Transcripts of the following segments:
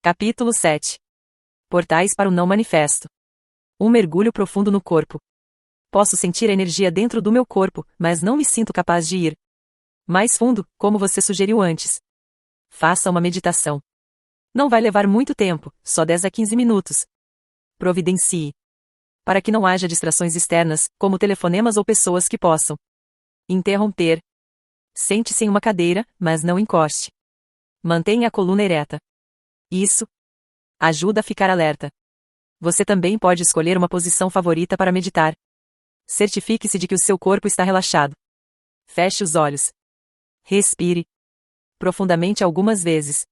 Capítulo 7. Portais para o não manifesto. Um mergulho profundo no corpo. Posso sentir a energia dentro do meu corpo, mas não me sinto capaz de ir mais fundo, como você sugeriu antes. Faça uma meditação. Não vai levar muito tempo, só 10 a 15 minutos. Providencie. Para que não haja distrações externas, como telefonemas ou pessoas que possam interromper. Sente-se em uma cadeira, mas não encoste. Mantenha a coluna ereta. Isso ajuda a ficar alerta. Você também pode escolher uma posição favorita para meditar. Certifique-se de que o seu corpo está relaxado. Feche os olhos. Respire profundamente algumas vezes.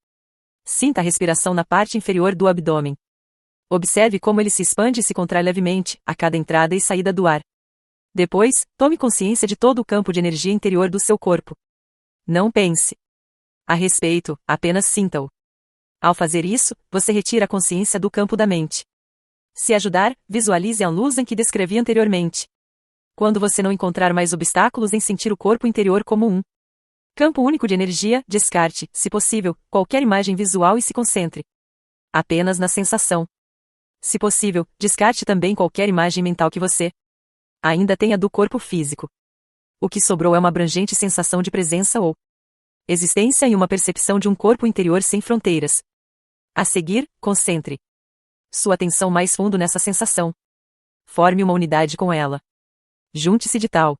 Sinta a respiração na parte inferior do abdômen. Observe como ele se expande e se contrai levemente a cada entrada e saída do ar. Depois, tome consciência de todo o campo de energia interior do seu corpo. Não pense a respeito, apenas sinta-o. Ao fazer isso, você retira a consciência do campo da mente. Se ajudar, visualize a luz em que descrevi anteriormente. Quando você não encontrar mais obstáculos em sentir o corpo interior como um campo único de energia, descarte, se possível, qualquer imagem visual e se concentre apenas na sensação. Se possível, descarte também qualquer imagem mental que você ainda tenha do corpo físico. O que sobrou é uma abrangente sensação de presença ou existência e uma percepção de um corpo interior sem fronteiras. A seguir, concentre sua atenção mais fundo nessa sensação. Forme uma unidade com ela. Junte-se de tal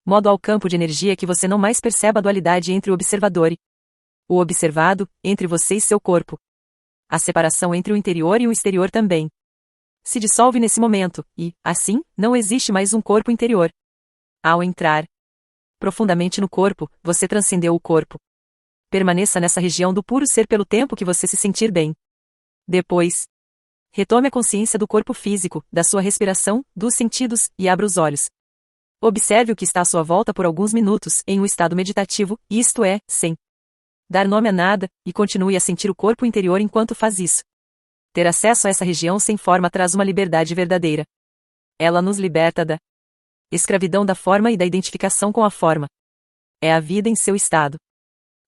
modo ao campo de energia que você não mais perceba a dualidade entre o observador e o observado, entre você e seu corpo. A separação entre o interior e o exterior também se dissolve nesse momento, e, assim, não existe mais um corpo interior. Ao entrar profundamente no corpo, você transcendeu o corpo. Permaneça nessa região do puro ser pelo tempo que você se sentir bem. Depois, retome a consciência do corpo físico, da sua respiração, dos sentidos, e abra os olhos. Observe o que está à sua volta por alguns minutos, em um estado meditativo, isto é, sem dar nome a nada, e continue a sentir o corpo interior enquanto faz isso. Ter acesso a essa região sem forma traz uma liberdade verdadeira. Ela nos liberta da escravidão da forma e da identificação com a forma. É a vida em seu estado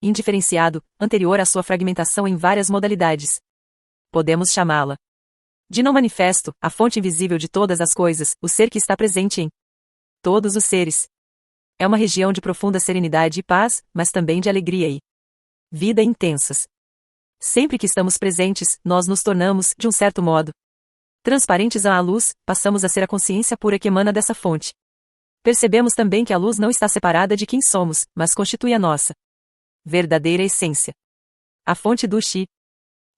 indiferenciado, anterior à sua fragmentação em várias modalidades. Podemos chamá-la de não manifesto, a fonte invisível de todas as coisas, o ser que está presente em todos os seres. É uma região de profunda serenidade e paz, mas também de alegria e vida intensas. Sempre que estamos presentes, nós nos tornamos, de um certo modo, transparentes à luz, passamos a ser a consciência pura que emana dessa fonte. Percebemos também que a luz não está separada de quem somos, mas constitui a nossa verdadeira essência. A fonte do Chi.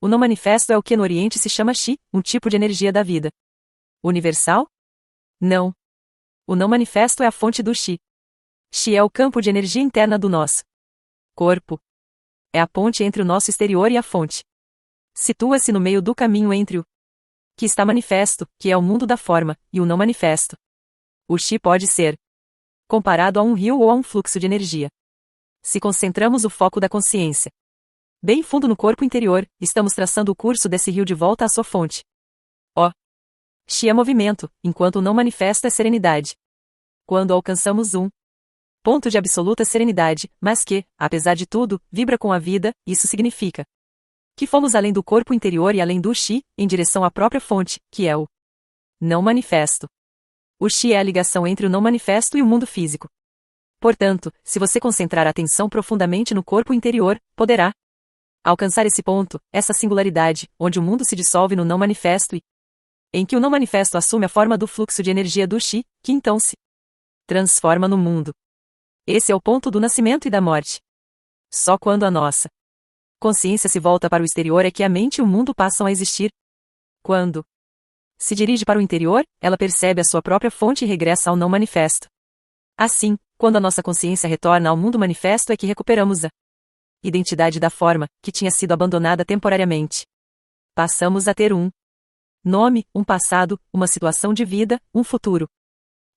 O não manifesto é o que no Oriente se chama Chi, um tipo de energia da vida. Universal? Não. O não manifesto é a fonte do Chi. Chi é o campo de energia interna do nosso corpo. É a ponte entre o nosso exterior e a fonte. Situa-se no meio do caminho entre o que está manifesto, que é o mundo da forma, e o não manifesto. O Chi pode ser comparado a um rio ou a um fluxo de energia. Se concentramos o foco da consciência bem fundo no corpo interior, estamos traçando o curso desse rio de volta à sua fonte. O Chi é movimento, enquanto o não manifesto é serenidade. Quando alcançamos um ponto de absoluta serenidade, mas que, apesar de tudo, vibra com a vida, isso significa que fomos além do corpo interior e além do Chi, em direção à própria fonte, que é o não manifesto. O Chi é a ligação entre o não manifesto e o mundo físico. Portanto, se você concentrar a atenção profundamente no corpo interior, poderá alcançar esse ponto, essa singularidade, onde o mundo se dissolve no não manifesto e em que o não manifesto assume a forma do fluxo de energia do Chi, que então se transforma no mundo. Esse é o ponto do nascimento e da morte. Só quando a nossa consciência se volta para o exterior é que a mente e o mundo passam a existir. Quando se dirige para o interior, ela percebe a sua própria fonte e regressa ao não manifesto. Assim, quando a nossa consciência retorna ao mundo manifesto é que recuperamos a identidade da forma, que tinha sido abandonada temporariamente. Passamos a ter um nome, um passado, uma situação de vida, um futuro.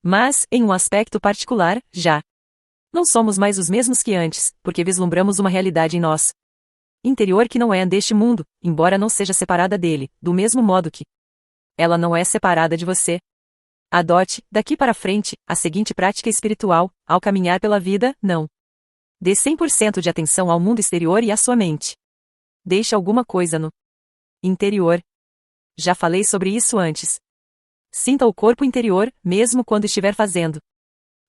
Mas, em um aspecto particular, já não somos mais os mesmos que antes, porque vislumbramos uma realidade em nós interior que não é deste mundo, embora não seja separada dele, do mesmo modo que ela não é separada de você. Adote, daqui para frente, a seguinte prática espiritual, ao caminhar pela vida, não dê 100% de atenção ao mundo exterior e à sua mente. Deixe alguma coisa no Interior. Já falei sobre isso antes. Sinta o corpo interior, mesmo quando estiver fazendo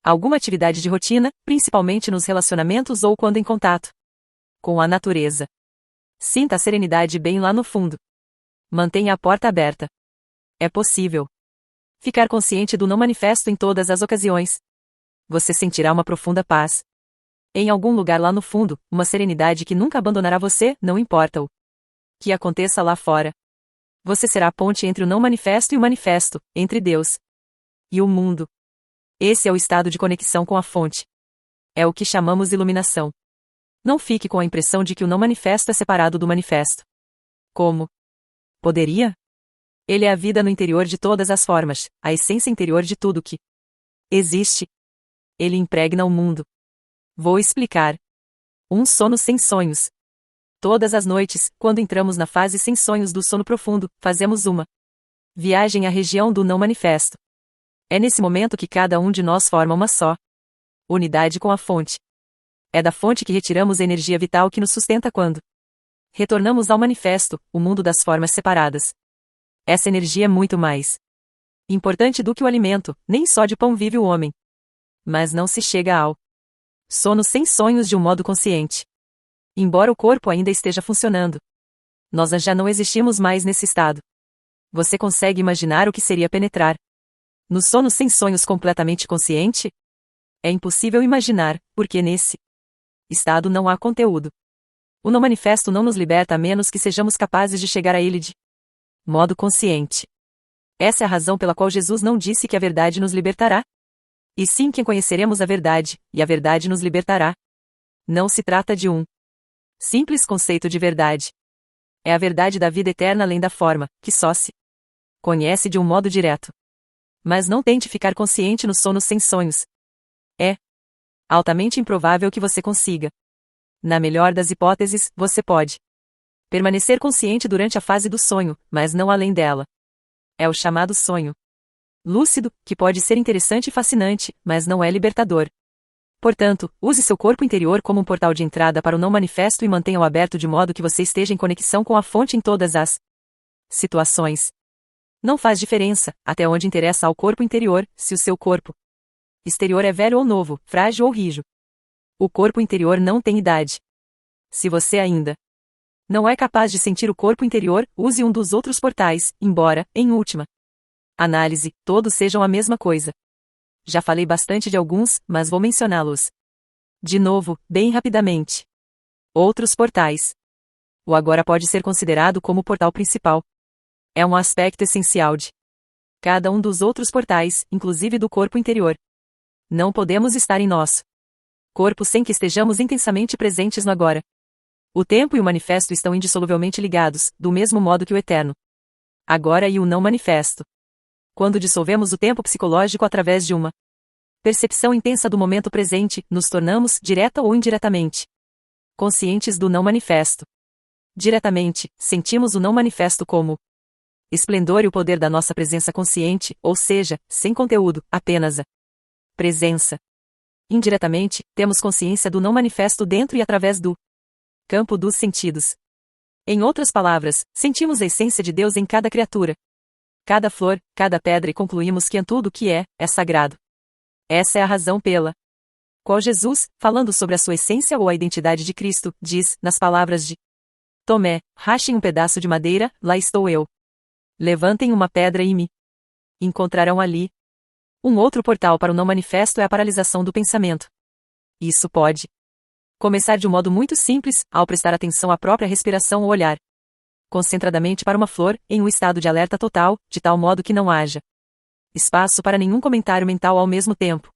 alguma atividade de rotina, principalmente nos relacionamentos ou quando em contato com a natureza. Sinta a serenidade bem lá no fundo. Mantenha a porta aberta. É possível ficar consciente do não manifesto em todas as ocasiões. Você sentirá uma profunda paz. Em algum lugar lá no fundo, uma serenidade que nunca abandonará você, não importa o que aconteça lá fora. Você será a ponte entre o não manifesto e o manifesto, entre Deus e o mundo. Esse é o estado de conexão com a fonte. É o que chamamos iluminação. Não fique com a impressão de que o não manifesto é separado do manifesto. Como poderia? Ele é a vida no interior de todas as formas, a essência interior de tudo que existe. Ele impregna o mundo. Vou explicar. Um sono sem sonhos. Todas as noites, quando entramos na fase sem sonhos do sono profundo, fazemos uma viagem à região do não manifesto. É nesse momento que cada um de nós forma uma só unidade com a fonte. É da fonte que retiramos a energia vital que nos sustenta quando retornamos ao manifesto, o mundo das formas separadas. Essa energia é muito mais importante do que o alimento, nem só de pão vive o homem. Mas não se chega ao sono sem sonhos de um modo consciente. Embora o corpo ainda esteja funcionando, nós já não existimos mais nesse estado. Você consegue imaginar o que seria penetrar no sono sem sonhos completamente consciente? É impossível imaginar, porque nesse estado não há conteúdo. O não manifesto não nos liberta a menos que sejamos capazes de chegar a ele de modo consciente. Essa é a razão pela qual Jesus não disse que a verdade nos libertará. E sim que conheceremos a verdade, e a verdade nos libertará. Não se trata de um simples conceito de verdade. É a verdade da vida eterna além da forma, que só se conhece de um modo direto. Mas não tente ficar consciente no sono sem sonhos. É altamente improvável que você consiga. Na melhor das hipóteses, você pode permanecer consciente durante a fase do sonho, mas não além dela. É o chamado sonho lúcido, que pode ser interessante e fascinante, mas não é libertador. Portanto, use seu corpo interior como um portal de entrada para o não manifesto e mantenha-o aberto de modo que você esteja em conexão com a fonte em todas as situações. Não faz diferença, até onde interessa ao corpo interior, se o seu corpo exterior é velho ou novo, frágil ou rijo. O corpo interior não tem idade. Se você ainda não é capaz de sentir o corpo interior, use um dos outros portais, embora, em última análise, todos sejam a mesma coisa. Já falei bastante de alguns, mas vou mencioná-los de novo, bem rapidamente. Outros portais. O agora pode ser considerado como o portal principal. É um aspecto essencial de cada um dos outros portais, inclusive do corpo interior. Não podemos estar em nosso corpo sem que estejamos intensamente presentes no agora. O tempo e o manifesto estão indissoluvelmente ligados, do mesmo modo que o eterno agora e o não manifesto. Quando dissolvemos o tempo psicológico através de uma percepção intensa do momento presente, nos tornamos, direta ou indiretamente, conscientes do não manifesto. Diretamente, sentimos o não manifesto como esplendor e o poder da nossa presença consciente, ou seja, sem conteúdo, apenas a presença. Indiretamente, temos consciência do não manifesto dentro e através do campo dos sentidos. Em outras palavras, sentimos a essência de Deus em cada criatura, cada flor, cada pedra e concluímos que tudo o que é sagrado. Essa é a razão pela qual Jesus, falando sobre a sua essência ou a identidade de Cristo, diz, nas palavras de Tomé, rachem um pedaço de madeira, lá estou eu. Levantem uma pedra e me encontrarão ali. Um outro portal para o não manifesto é a paralisação do pensamento. Isso pode começar de um modo muito simples, ao prestar atenção à própria respiração ou olhar concentradamente para uma flor, em um estado de alerta total, de tal modo que não haja espaço para nenhum comentário mental ao mesmo tempo.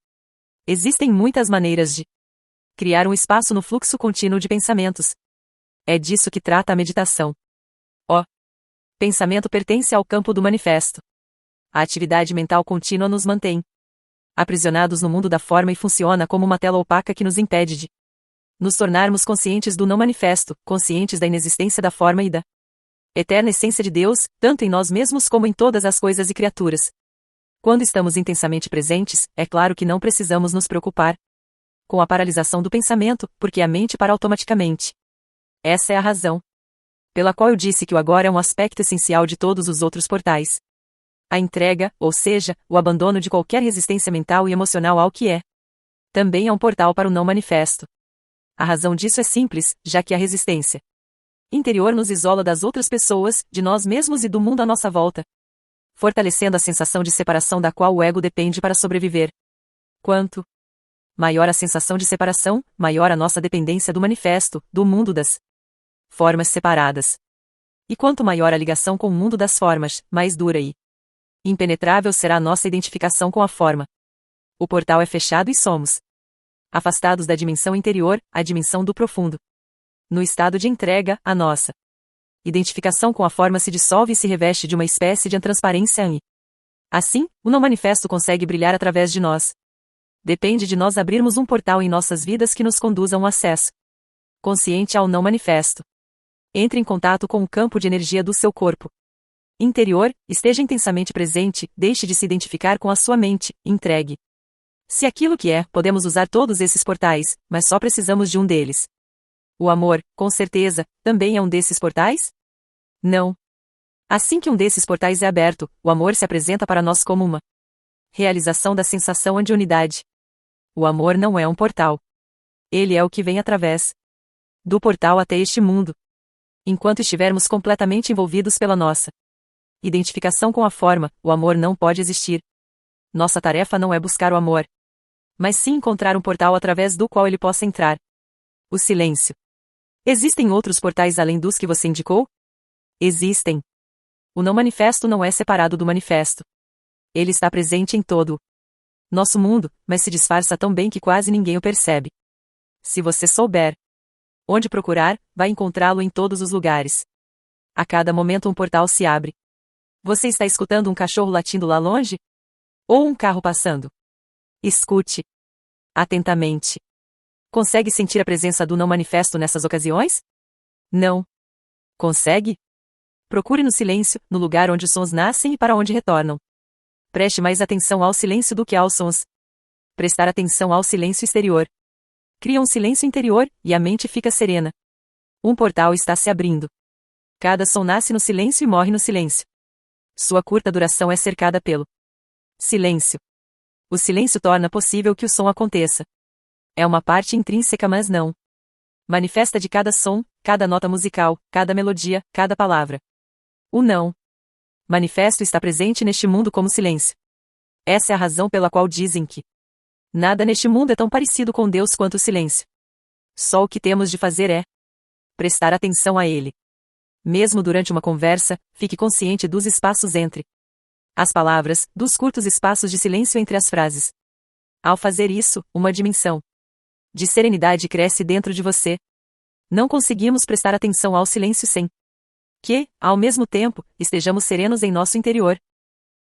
Existem muitas maneiras de criar um espaço no fluxo contínuo de pensamentos. É disso que trata a meditação. O pensamento pertence ao campo do manifesto. A atividade mental contínua nos mantém aprisionados no mundo da forma e funciona como uma tela opaca que nos impede de nos tornarmos conscientes do não manifesto, conscientes da inexistência da forma e da eterna essência de Deus, tanto em nós mesmos como em todas as coisas e criaturas. Quando estamos intensamente presentes, é claro que não precisamos nos preocupar com a paralisação do pensamento, porque a mente para automaticamente. Essa é a razão Pela qual eu disse que o agora é um aspecto essencial de todos os outros portais. A entrega, ou seja, o abandono de qualquer resistência mental e emocional ao que é. Também é um portal para o não manifesto. A razão disso é simples, já que a resistência interior nos isola das outras pessoas, de nós mesmos e do mundo à nossa volta, fortalecendo a sensação de separação da qual o ego depende para sobreviver. Quanto maior a sensação de separação, maior a nossa dependência do manifesto, do mundo das formas separadas. E quanto maior a ligação com o mundo das formas, mais dura e impenetrável será a nossa identificação com a forma. O portal é fechado e somos afastados da dimensão interior, a dimensão do profundo. No estado de entrega, a nossa identificação com a forma se dissolve e se reveste de uma espécie de transparência e, assim, o não manifesto consegue brilhar através de nós. Depende de nós abrirmos um portal em nossas vidas que nos conduza a um acesso consciente ao não manifesto. Entre em contato com o campo de energia do seu corpo interior, esteja intensamente presente, deixe de se identificar com a sua mente, entregue. Se aquilo que é, podemos usar todos esses portais, mas só precisamos de um deles. O amor, com certeza, também é um desses portais? Não. Assim que um desses portais é aberto, o amor se apresenta para nós como uma realização da sensação de unidade. O amor não é um portal. Ele é o que vem através do portal até este mundo. Enquanto estivermos completamente envolvidos pela nossa identificação com a forma, o amor não pode existir. Nossa tarefa não é buscar o amor, mas sim encontrar um portal através do qual ele possa entrar. O silêncio. Existem outros portais além dos que você indicou? Existem. O não manifesto não é separado do manifesto. Ele está presente em todo nosso mundo, mas se disfarça tão bem que quase ninguém o percebe. Se você souber onde procurar, vai encontrá-lo em todos os lugares. A cada momento um portal se abre. Você está escutando um cachorro latindo lá longe? Ou um carro passando? Escute atentamente. Consegue sentir a presença do não manifesto nessas ocasiões? Não. Consegue? Procure no silêncio, no lugar onde os sons nascem e para onde retornam. Preste mais atenção ao silêncio do que aos sons. Prestar atenção ao silêncio exterior cria um silêncio interior, e a mente fica serena. Um portal está se abrindo. Cada som nasce no silêncio e morre no silêncio. Sua curta duração é cercada pelo silêncio. O silêncio torna possível que o som aconteça. É uma parte intrínseca, mas não manifesta de cada som, cada nota musical, cada melodia, cada palavra. O não manifesto está presente neste mundo como silêncio. Essa é a razão pela qual dizem que nada neste mundo é tão parecido com Deus quanto o silêncio. Só o que temos de fazer é prestar atenção a ele. Mesmo durante uma conversa, fique consciente dos espaços entre as palavras, dos curtos espaços de silêncio entre as frases. Ao fazer isso, uma dimensão de serenidade cresce dentro de você. Não conseguimos prestar atenção ao silêncio sem que, ao mesmo tempo, estejamos serenos em nosso interior.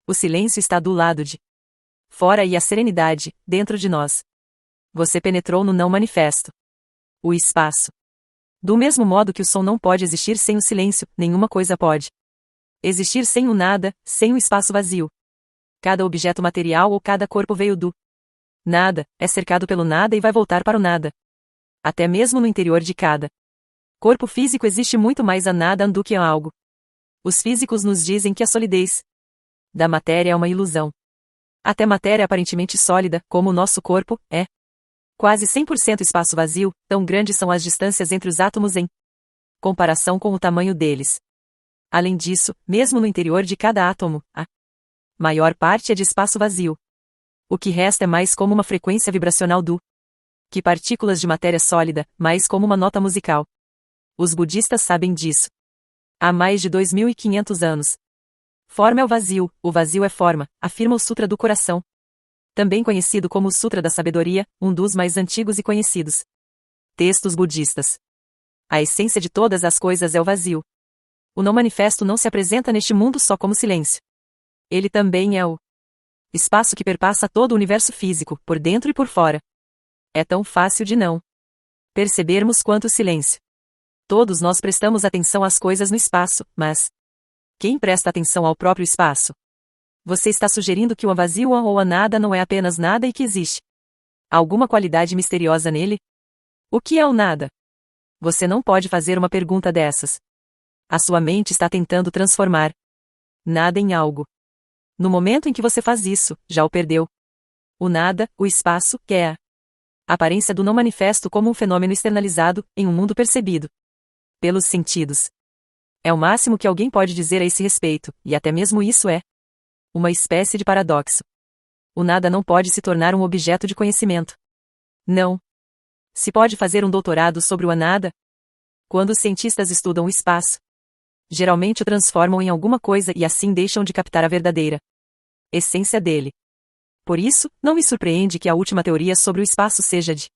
O silêncio está do lado de fora e a serenidade, dentro de nós. Você penetrou no não manifesto. O espaço. Do mesmo modo que o som não pode existir sem o silêncio, nenhuma coisa pode existir sem o nada, sem o espaço vazio. Cada objeto material ou cada corpo veio do nada, é cercado pelo nada e vai voltar para o nada. Até mesmo no interior de cada corpo físico existe muito mais a nada do que a algo. Os físicos nos dizem que a solidez da matéria é uma ilusão. Até matéria aparentemente sólida, como o nosso corpo, é quase 100% espaço vazio, tão grandes são as distâncias entre os átomos em comparação com o tamanho deles. Além disso, mesmo no interior de cada átomo, a maior parte é de espaço vazio. O que resta é mais como uma frequência vibracional do que partículas de matéria sólida, mais como uma nota musical. Os budistas sabem disso há mais de 2.500 anos. Forma é o vazio é forma, afirma o Sutra do Coração. Também conhecido como o Sutra da Sabedoria, um dos mais antigos e conhecidos textos budistas. A essência de todas as coisas é o vazio. O não manifesto não se apresenta neste mundo só como silêncio. Ele também é o espaço que perpassa todo o universo físico, por dentro e por fora. É tão fácil de não percebermos quanto o silêncio. Todos nós prestamos atenção às coisas no espaço, mas quem presta atenção ao próprio espaço? Você está sugerindo que o vazio ou a nada não é apenas nada e que existe alguma qualidade misteriosa nele? O que é o nada? Você não pode fazer uma pergunta dessas. A sua mente está tentando transformar nada em algo. No momento em que você faz isso, já o perdeu. O nada, o espaço, que é a aparência do não manifesto como um fenômeno externalizado, em um mundo percebido pelos sentidos. É o máximo que alguém pode dizer a esse respeito, e até mesmo isso é uma espécie de paradoxo. O nada não pode se tornar um objeto de conhecimento. Não. Se pode fazer um doutorado sobre o nada? Quando os cientistas estudam o espaço, geralmente o transformam em alguma coisa e assim deixam de captar a verdadeira essência dele. Por isso, não me surpreende que a última teoria sobre o espaço seja de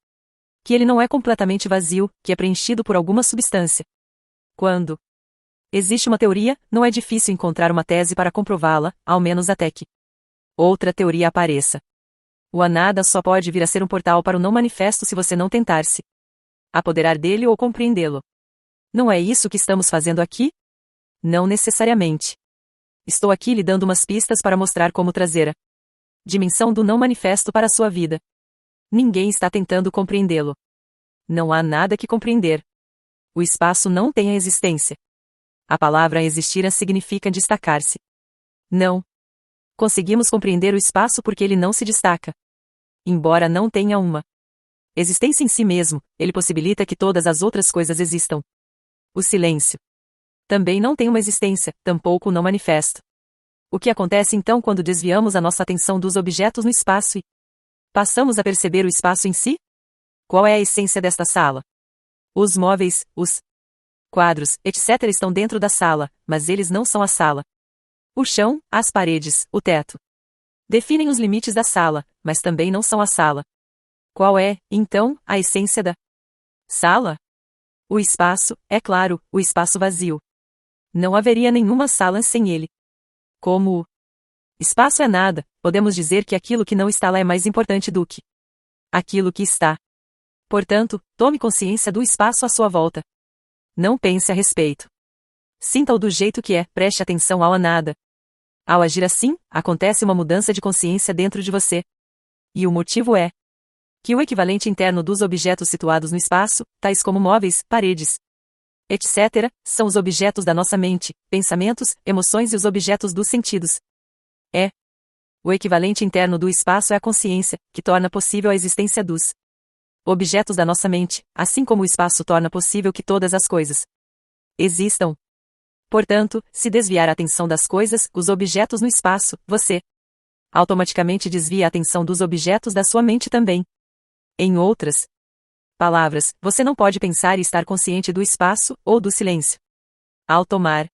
que ele não é completamente vazio, que é preenchido por alguma substância. Quando existe uma teoria, não é difícil encontrar uma tese para comprová-la, ao menos até que outra teoria apareça. O nada só pode vir a ser um portal para o não manifesto se você não tentar se apoderar dele ou compreendê-lo. Não é isso que estamos fazendo aqui? Não necessariamente. Estou aqui lhe dando umas pistas para mostrar como trazer a dimensão do não manifesto para a sua vida. Ninguém está tentando compreendê-lo. Não há nada que compreender. O espaço não tem a existência. A palavra existir significa destacar-se. Não. Conseguimos compreender o espaço porque ele não se destaca. Embora não tenha uma existência em si mesmo, ele possibilita que todas as outras coisas existam. O silêncio também não tem uma existência, tampouco o não manifesto. O que acontece então quando desviamos a nossa atenção dos objetos no espaço e passamos a perceber o espaço em si? Qual é a essência desta sala? Os móveis, os quadros, etc. estão dentro da sala, mas eles não são a sala. O chão, as paredes, o teto definem os limites da sala, mas também não são a sala. Qual é, então, a essência da sala? O espaço, é claro, o espaço vazio. Não haveria nenhuma sala sem ele. Como o espaço é nada, podemos dizer que aquilo que não está lá é mais importante do que aquilo que está. Portanto, tome consciência do espaço à sua volta. Não pense a respeito. Sinta-o do jeito que é, preste atenção ao nada. Ao agir assim, acontece uma mudança de consciência dentro de você. E o motivo é que o equivalente interno dos objetos situados no espaço, tais como móveis, paredes, etc., são os objetos da nossa mente, pensamentos, emoções e os objetos dos sentidos. O equivalente interno do espaço é a consciência, que torna possível a existência dos objetos da nossa mente, assim como o espaço torna possível que todas as coisas existam. Portanto, se desviar a atenção das coisas, os objetos no espaço, você automaticamente desvia a atenção dos objetos da sua mente também. Em outras palavras, você não pode pensar e estar consciente do espaço ou do silêncio. Ao tomar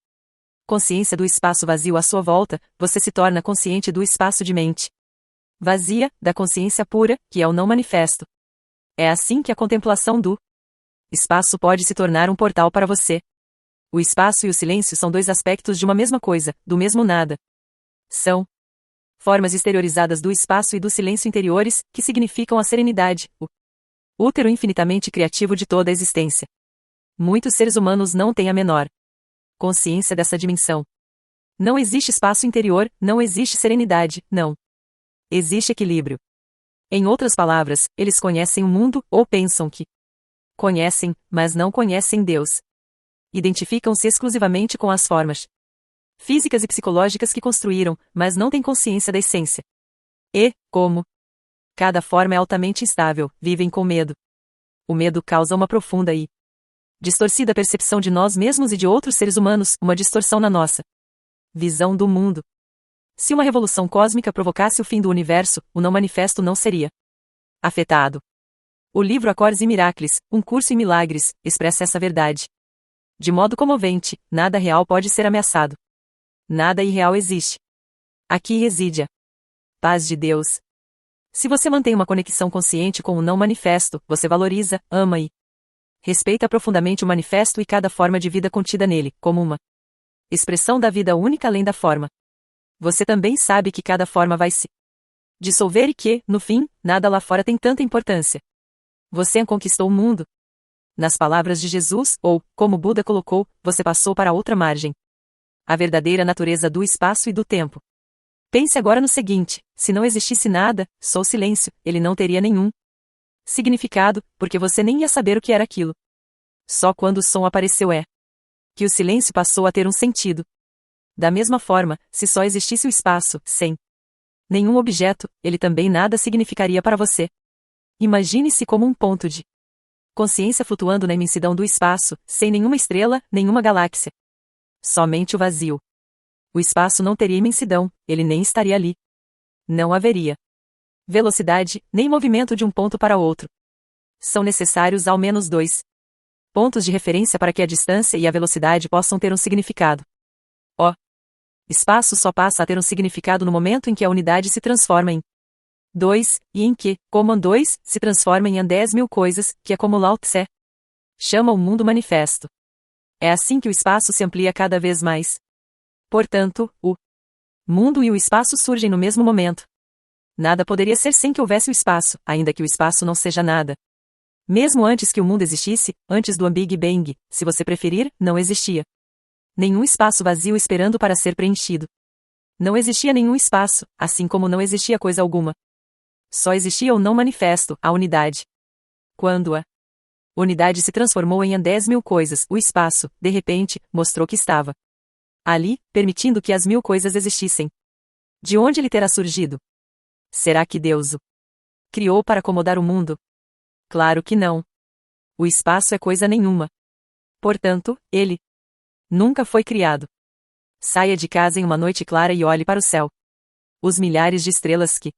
consciência do espaço vazio à sua volta, você se torna consciente do espaço de mente vazia, da consciência pura, que é o não manifesto. É assim que a contemplação do espaço pode se tornar um portal para você. O espaço e o silêncio são dois aspectos de uma mesma coisa, do mesmo nada. São formas exteriorizadas do espaço e do silêncio interiores, que significam a serenidade, o útero infinitamente criativo de toda a existência. Muitos seres humanos não têm a menor consciência dessa dimensão. Não existe espaço interior, não existe serenidade, não existe equilíbrio. Em outras palavras, eles conhecem o mundo, ou pensam que conhecem, mas não conhecem Deus. Identificam-se exclusivamente com as formas físicas e psicológicas que construíram, mas não têm consciência da essência. E, como cada forma é altamente instável, vivem com medo. O medo causa uma profunda e distorcida percepção de nós mesmos e de outros seres humanos, uma distorção na nossa visão do mundo. Se uma revolução cósmica provocasse o fim do universo, o não manifesto não seria afetado. O livro Acordes e Miracles, um curso em milagres, expressa essa verdade. De modo comovente, nada real pode ser ameaçado. Nada irreal existe. Aqui reside a paz de Deus. Se você mantém uma conexão consciente com o não manifesto, você valoriza, ama e respeita profundamente o manifesto e cada forma de vida contida nele, como uma expressão da vida única além da forma. Você também sabe que cada forma vai se dissolver e que, no fim, nada lá fora tem tanta importância. Você conquistou o mundo. Nas palavras de Jesus, ou, como Buda colocou, você passou para outra margem. A verdadeira natureza do espaço e do tempo. Pense agora no seguinte: se não existisse nada, só o silêncio, ele não teria nenhum significado, porque você nem ia saber o que era aquilo. Só quando o som apareceu que o silêncio passou a ter um sentido. Da mesma forma, se só existisse o espaço, sem nenhum objeto, ele também nada significaria para você. Imagine-se como um ponto de consciência flutuando na imensidão do espaço, sem nenhuma estrela, nenhuma galáxia. Somente o vazio. O espaço não teria imensidão, ele nem estaria ali. Não haveria velocidade, nem movimento de um ponto para outro. São necessários ao menos 2 pontos de referência para que a distância e a velocidade possam ter um significado. O espaço só passa a ter um significado no momento em que a unidade se transforma em 2, e em que, como 2, se transforma em 10.000 coisas, que é como Lao Tse chama o mundo manifesto. É assim que o espaço se amplia cada vez mais. Portanto, o mundo e o espaço surgem no mesmo momento. Nada poderia ser sem que houvesse o espaço, ainda que o espaço não seja nada. Mesmo antes que o mundo existisse, antes do Big Bang, se você preferir, não existia nenhum espaço vazio esperando para ser preenchido. Não existia nenhum espaço, assim como não existia coisa alguma. Só existia o não manifesto, a unidade. Quando a unidade se transformou em 10.000 coisas, o espaço, de repente, mostrou que estava ali, permitindo que as 1.000 coisas existissem. De onde ele terá surgido? Será que Deus o criou para acomodar o mundo? Claro que não. O espaço é coisa nenhuma. Portanto, ele nunca foi criado. Saia de casa em uma noite clara e olhe para o céu. Os milhares de estrelas que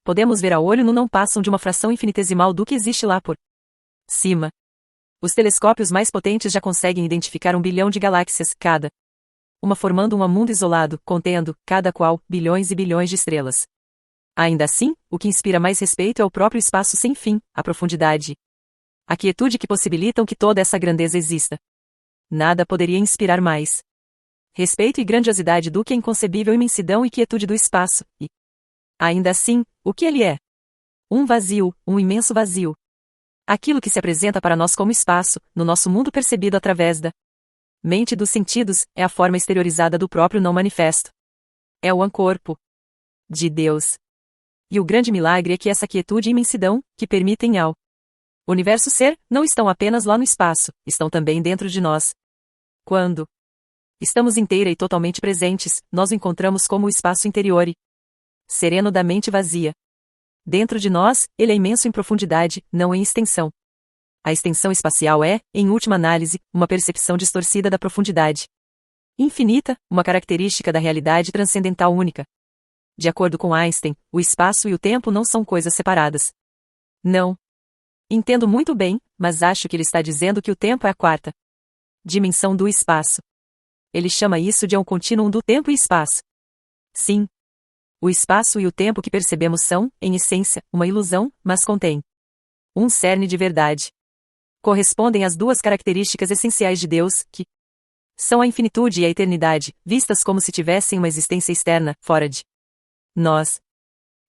podemos ver a olho nu não passam de uma fração infinitesimal do que existe lá por cima. Os telescópios mais potentes já conseguem identificar 1 bilhão de galáxias, cada uma formando um mundo isolado, contendo, cada qual, bilhões e bilhões de estrelas. Ainda assim, o que inspira mais respeito é o próprio espaço sem fim, a profundidade. A quietude que possibilitam que toda essa grandeza exista. Nada poderia inspirar mais respeito e grandiosidade do que a inconcebível imensidão e quietude do espaço, e, ainda assim, o que ele é? Um vazio, um imenso vazio. Aquilo que se apresenta para nós como espaço, no nosso mundo percebido através da mente dos sentidos, é a forma exteriorizada do próprio não manifesto. É o corpo de Deus. E o grande milagre é que essa quietude e imensidão, que permitem ao universo ser, não estão apenas lá no espaço, estão também dentro de nós. Quando estamos inteira e totalmente presentes, nós o encontramos como o espaço interior e sereno da mente vazia. Dentro de nós, ele é imenso em profundidade, não em extensão. A extensão espacial é, em última análise, uma percepção distorcida da profundidade infinita, uma característica da realidade transcendental única. De acordo com Einstein, o espaço e o tempo não são coisas separadas. Não entendo muito bem, mas acho que ele está dizendo que o tempo é a 4ª dimensão do espaço. Ele chama isso de um contínuo do tempo e espaço. Sim. O espaço e o tempo que percebemos são, em essência, uma ilusão, mas contêm um cerne de verdade. Correspondem às 2 características essenciais de Deus, que são a infinitude e a eternidade, vistas como se tivessem uma existência externa, fora de nós.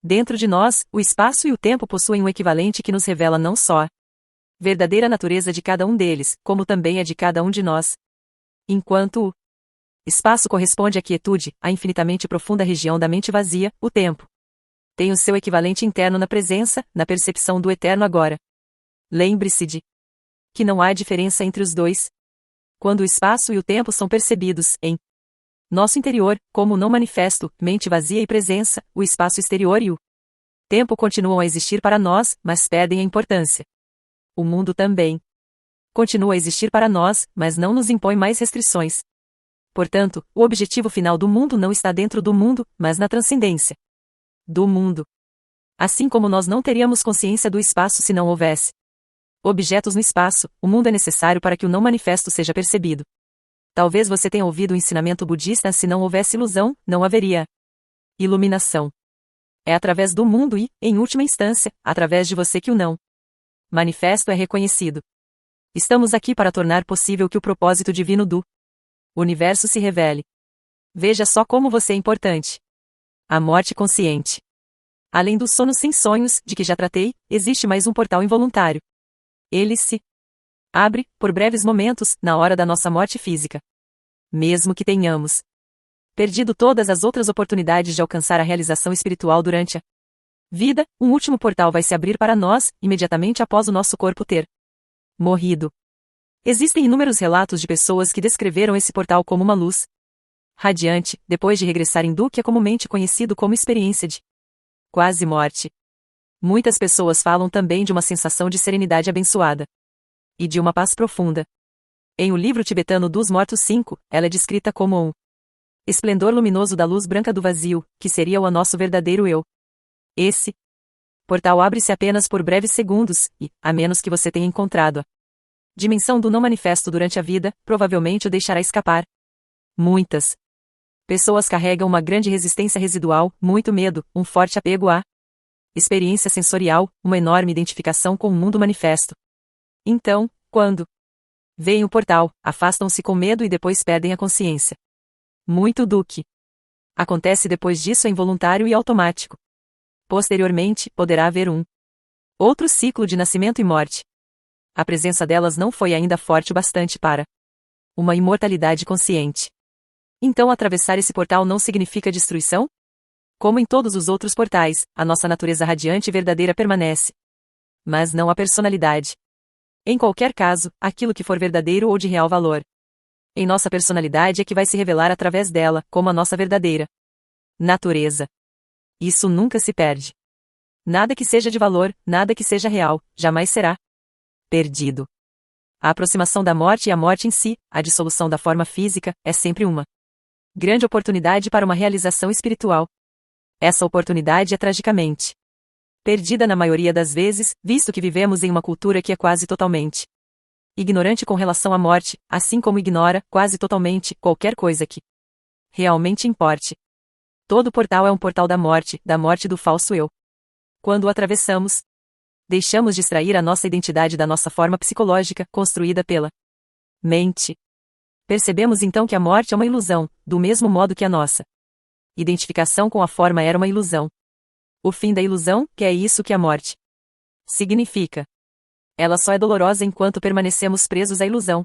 Dentro de nós, o espaço e o tempo possuem um equivalente que nos revela não só a verdadeira natureza de cada um deles, como também a de cada um de nós. Enquanto o espaço corresponde à quietude, à infinitamente profunda região da mente vazia, o tempo tem o seu equivalente interno na presença, na percepção do eterno agora. Lembre-se de que não há diferença entre os dois. Quando o espaço e o tempo são percebidos em nosso interior, como não manifesto, mente vazia e presença, o espaço exterior e o tempo continuam a existir para nós, mas perdem a importância. O mundo também continua a existir para nós, mas não nos impõe mais restrições. Portanto, o objetivo final do mundo não está dentro do mundo, mas na transcendência do mundo. Assim como nós não teríamos consciência do espaço se não houvesse objetos no espaço, o mundo é necessário para que o não manifesto seja percebido. Talvez você tenha ouvido o ensinamento budista: se não houvesse ilusão, não haveria iluminação. É através do mundo e, em última instância, através de você que o não manifesto é reconhecido. Estamos aqui para tornar possível que o propósito divino do universo se revele. Veja só como você é importante. A morte consciente. Além do sono sem sonhos, de que já tratei, existe mais um portal involuntário. Ele se abre, por breves momentos, na hora da nossa morte física. Mesmo que tenhamos perdido todas as outras oportunidades de alcançar a realização espiritual durante a vida, um último portal vai se abrir para nós, imediatamente após o nosso corpo ter morrido. Existem inúmeros relatos de pessoas que descreveram esse portal como uma luz radiante, depois de regressar do que é comumente conhecido como experiência de quase morte. Muitas pessoas falam também de uma sensação de serenidade abençoada e de uma paz profunda. Em O Livro Tibetano dos Mortos 5, ela é descrita como um esplendor luminoso da luz branca do vazio, que seria o nosso verdadeiro eu. Esse portal abre-se apenas por breves segundos, e, a menos que você tenha encontrado a dimensão do não manifesto durante a vida, provavelmente o deixará escapar. Muitas pessoas carregam uma grande resistência residual, muito medo, um forte apego à experiência sensorial, uma enorme identificação com o mundo manifesto. Então, quando veem o portal, afastam-se com medo e depois perdem a consciência. Muito do que acontece depois disso é involuntário e automático. Posteriormente, poderá haver um outro ciclo de nascimento e morte. A presença delas não foi ainda forte o bastante para uma imortalidade consciente. Então atravessar esse portal não significa destruição? Como em todos os outros portais, a nossa natureza radiante e verdadeira permanece. Mas não a personalidade. Em qualquer caso, aquilo que for verdadeiro ou de real valor em nossa personalidade é que vai se revelar através dela, como a nossa verdadeira natureza. Isso nunca se perde. Nada que seja de valor, nada que seja real, jamais será perdido. A aproximação da morte e a morte em si, a dissolução da forma física, é sempre uma grande oportunidade para uma realização espiritual. Essa oportunidade é tragicamente perdida na maioria das vezes, visto que vivemos em uma cultura que é quase totalmente ignorante com relação à morte, assim como ignora, quase totalmente, qualquer coisa que realmente importe. Todo portal é um portal da morte do falso eu. Quando o atravessamos, deixamos de extrair a nossa identidade da nossa forma psicológica, construída pela mente. Percebemos então que a morte é uma ilusão, do mesmo modo que a nossa identificação com a forma era uma ilusão. O fim da ilusão, que é isso que a morte significa. Ela só é dolorosa enquanto permanecemos presos à ilusão.